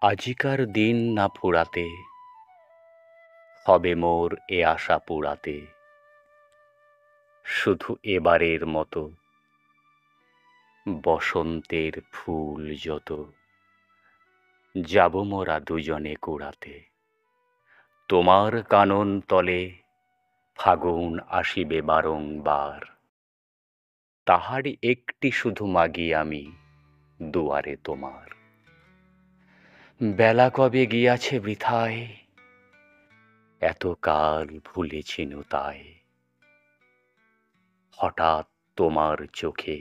আজিকার দিন না ফুরাতে, হবে মোর এ আশা পুরাতে। শুধু এবারের মতো বসন্তের ফুল যত, যাব মোরা দুজনে কুড়াতে। তোমার কানন তলে ফাগুন আসিবে বারংবার, তাহারই একটি শুধু মাগি আমি দুয়ারে তোমার। বেলা কবে গিয়াছে বৃথায়, এতকাল ভুলেছিনু তাই। হঠাৎ তোমার চোখে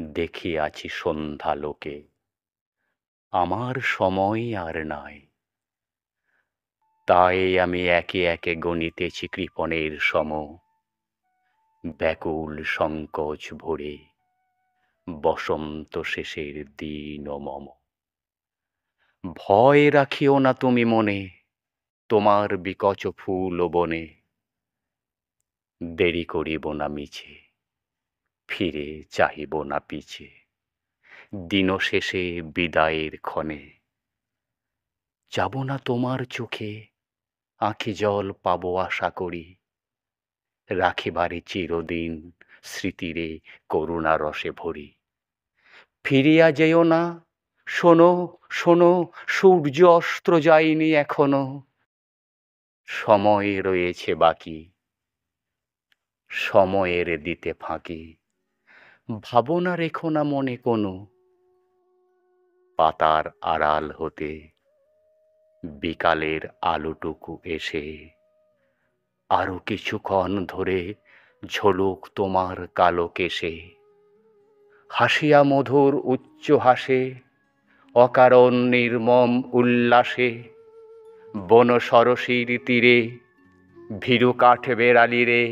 দেখিয়াছি সন্ধ্যালোকে, আমার সময় আর নাই। তাই আমি একে একে গণিতেছি কৃপণের সম, ব্যাকুল সংকোচ ভরে বসন্ত শেষের দিন মম। ভয় রাখিও না তুমি মনে, তোমার বিকচ ফুল বনে। দেরি করিব না মিছে, ফিরে চাহিব না পিছে। দিন শেষে বিদায়ের ক্ষণে যাব না তোমার চোখে, আঁখি জল পাবো আশা করি। রাখিবারে চিরদিন স্মৃতিরে করুণা রসে ভরি। ফিরিয়া যেও না, শোনো শোনো, সূর্য অস্ত যায়নি এখনো। সময় রয়েছে বাকি, সময়ের দিতে ফাঁকি। ভাবনা রেখো না মনে কোনো, পাতার আড়াল হতে বিকালের আলোটুকু এসে আরো কিছুক্ষণ ধরে ঝলুক তোমার কালো কেশে। হাসিয়া মধুর উচ্চ হাসে, অকারণ নির্মম উল্লাসে। বন সরসীর তীরে ভীরু কাঠ বেড়ালিরে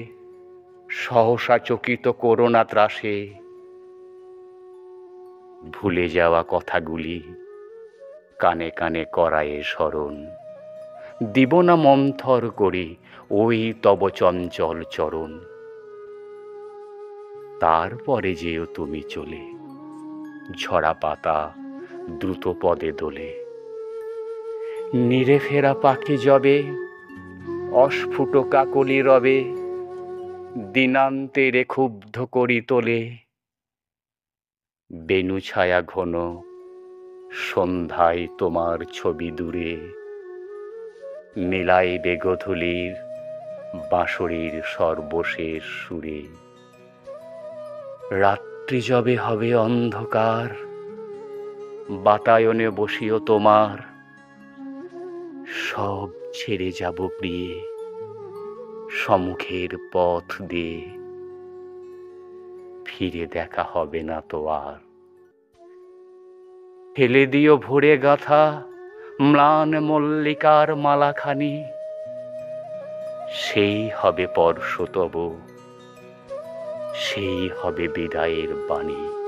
সহসা চকিত করোনা ত্রাসে। ভুলে যাওয়া কথাগুলি কানে কানে করায়ে স্মরণ। দিব না মন্থর করি ওই তব চঞ্চল চরণ। তারপরে যেও তুমি চলে, ঝরা পাতা দ্রুত পদে দোলে। নিরে ফেরা পাখি যবে, অস্ফুট কাকলি রবে। দিনান্তেরে ক্ষুব্ধ করি তোলে, বেণু ছায়া ঘন সন্ধ্যায় তোমার ছবি দূরে। মিলাইবে গোধূলির বাঁশরীর সর্বশেষ সুরে। রাত্রি যবে হবে অন্ধকার, বাতায়নে বসিও তোমার। সব ছেড়ে যাব প্রিয়ে, সম্মুখের পথ দিয়ে। ফিরে দেখা হবে না তো আর। ফেলে দিও ভরে গাঁথা ম্লান মল্লিকার মালাখানি। সেই হবে পরশ তব, সেই হবে বিদায়ের বাণী।